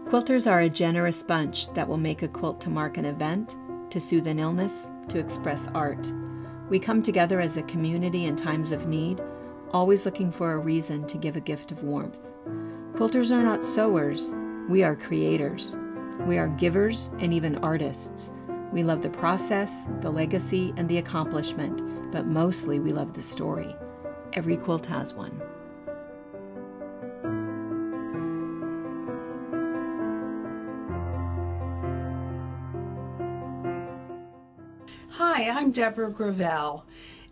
Quilters are a generous bunch that will make a quilt to mark an event, to soothe an illness, to express art. We come together as a community in times of need, always looking for a reason to give a gift of warmth. Quilters are not sewers, we are creators. We are givers and even artists. We love the process, the legacy, and the accomplishment, but mostly we love the story. Every quilt has one. Hi, I'm Deborah Gravel,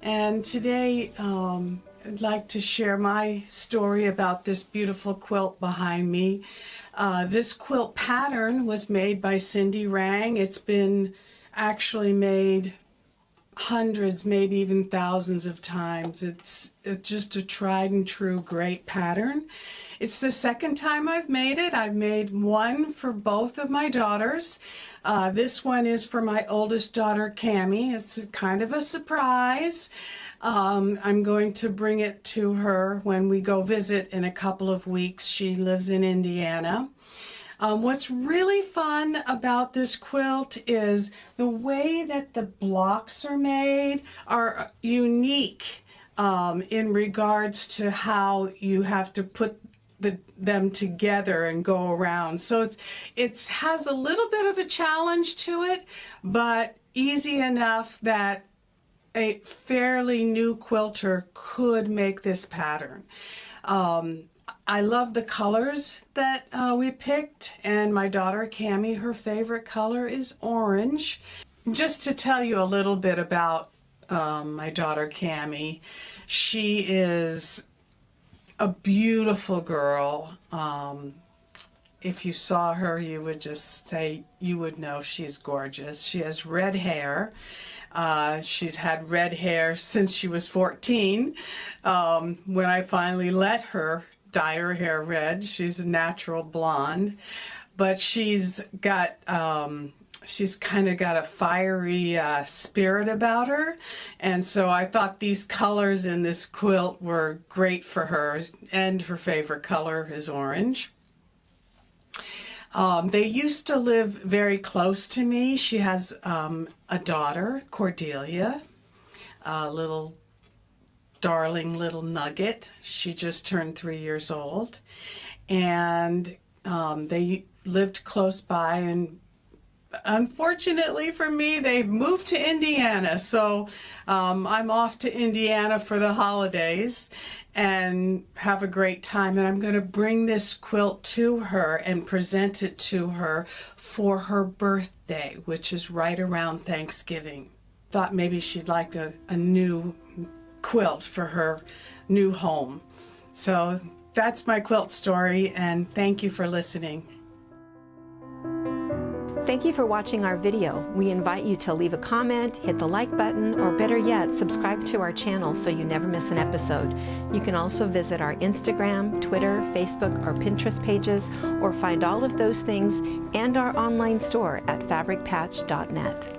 and today I'd like to share my story about this beautiful quilt behind me. This quilt pattern was made by Cindy Rang. It's been actually made hundreds, maybe even thousands of times. It's just a tried and true great pattern. It's the second time I've made it. I've made one for both of my daughters. This one is for my oldest daughter, Cammie. It's kind of a surprise. I'm going to bring it to her when we go visit in a couple of weeks. She lives in Indiana. What's really fun about this quilt is the way that the blocks are made are unique in regards to how you have to put them together and go around. So it has a little bit of a challenge to it, but easy enough that a fairly new quilter could make this pattern. I love the colors that we picked, and my daughter Cammie, her favorite color is orange. Just to tell you a little bit about my daughter Cammie, she is a beautiful girl. If you saw her, you would just say, you would know she's gorgeous. She has red hair. She's had red hair since she was 14. When I finally let her dye her hair red, she's a natural blonde, but she's got she's kind of got a fiery spirit about her, and so I thought these colors in this quilt were great for her, and her favorite color is orange. They used to live very close to me. She has a daughter, Cordelia, a little darling little nugget. She just turned 3 years old, and they lived close by, and unfortunately for me, they've moved to Indiana, so I'm off to Indiana for the holidays and have a great time. And I'm going to bring this quilt to her and present it to her for her birthday, which is right around Thanksgiving. Thought maybe she'd like a new quilt for her new home. So that's my quilt story, and thank you for listening. Thank you for watching our video. We invite you to leave a comment, hit the like button, or better yet, subscribe to our channel so you never miss an episode. You can also visit our Instagram, Twitter, Facebook, or Pinterest pages, or find all of those things and our online store at fabricpatch.net.